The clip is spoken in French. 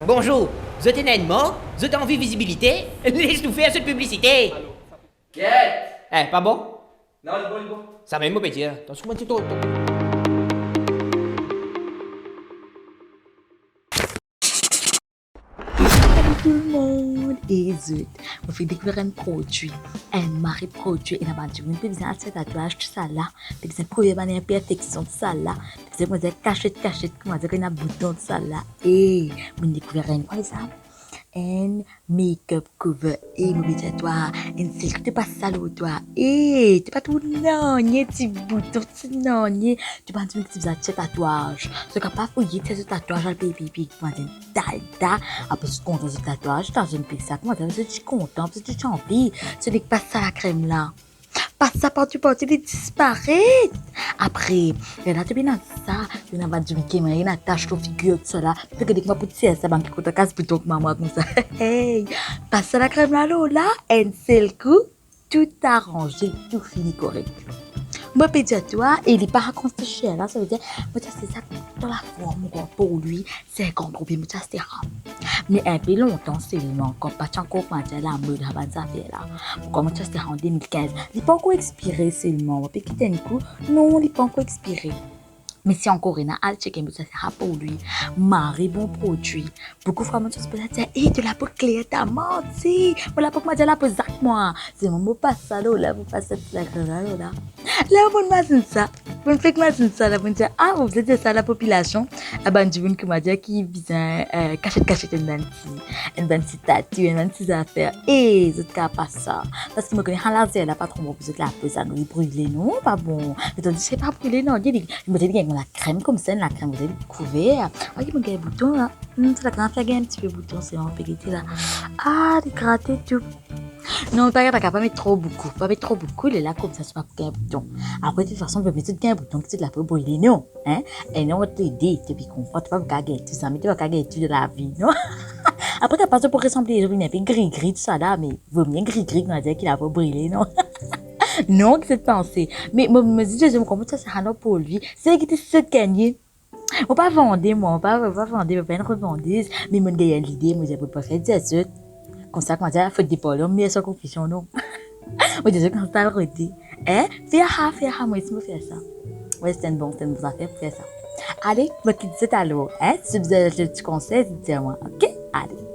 Bonjour, vous êtes un animal? Vous êtes envie de visibilité? Laisse-nous faire cette publicité! Allô, Get! Pas bon? Non, il est bon. Ça va me dire. Attention, moi, tu Tout le monde hésite. On fait découvrir un produit, un mari produit, et on a dit, on peut bien faire tatouage, tout ça là. Puis c'est première manière perfection de ça là. Puis c'est comment dire cachette, comment dire qu'on a bouton de ça là. Et on découvert un quoi ça? Un make-up cover. Et mon petit toi, un silk, tu pas salaud toi. Et tu pas tout non, petit bouton, tu non, tu pas dire que tu faisais tatouage. Ce qu'on pas fouiller tes tatouages à baby, comment dire dalda. Après tu comptes ce tatouage dans une pièce, comment dire, tu es content, tu es envie. Tu dis pas ça la crème là. Pas ça par tu portes, il disparaît. Après, il y a bien ça, il y a du qui m'a une attache au figure de cela. Puis que dès que ma petite ça banque côté casse plutôt que maman comme ça. Hey, pas ça la crème là, un seul coup, tout arrangé, tout fini correct. Moi, peux dire toi, il n'est pas raconté cher là, ça veut dire, moi, c'est ça dans la forme quoi, pour lui, c'est un grand problème, moi, c'est rare. Mais un peu longtemps seulement, quand pas encore commencé la mode avant ça fait là. Pourquoi moi, c'était en 2015, il n'est pas encore expiré seulement, puis quitter un coup, non, il n'est pas encore expiré. Mais si encore il y a un check ça sera pour lui. Marie, bon produit. Beaucoup de fois, je se dire, hey, de la peau claire, t'as menti. Voilà pourquoi je la peau zac moi. C'est mon mot pas ça là, vous passez la grande là. Là, vous me dites ça. Vous me faites ça là, vous me dites, ah, vous êtes ça la population. Ah ben, je vous me dis qui vient cachette une petite tatu, une petite affaire. Et c'est pas ça. Parce que je connais la zèle, pas trop bon, vous êtes la peau, ça nous brûler, non, pas bon. Mais tu dis, c'est pas brûler, non, je me dis, la crème comme ça, la crème, vous avez découvert. Ah, il y a un bouton là. C'est la crème, il y a un petit peu de bouton, c'est vraiment pégueté là. Ah, des grattés, tout. Non, pas mettre trop beaucoup. Pas mettre trop beaucoup, il est là comme ça, c'est pas pour un bouton. Après, de toute façon, on peut mettre un bouton qui te la peut brûler, non? Hein? Et non, on va t'aider, tu es bien confortable, pas pour gagner tout ça, mais tu vas gagner tout de la vie, non? Après, t'as pas ça pour ressembler, il y a un peu gris-gris, tout ça là, mais vaut mieux gris-gris qu'on va dire qu'il a pas brûlé, non? Non, que cette pensée. Mais, moi, me dis, je me comprends, ça, c'est un pour lui. C'est qui te gagner. On pas vendre, moi, on pas vendre, on pas une revendeuse. Mais mon gars, l'idée, moi, j'ai pas fait ça, comme ça, comment dire, faut des polos, mais sans confusion, non. Moi, je quand ça le redit. Hein? Fais moi, je me fais ça. Ouais, c'est une bonne affaire pour faire ça. Allez, moi, qui dis alors, hein? Si vous avez des petits conseils, dites-moi, ok? Allez.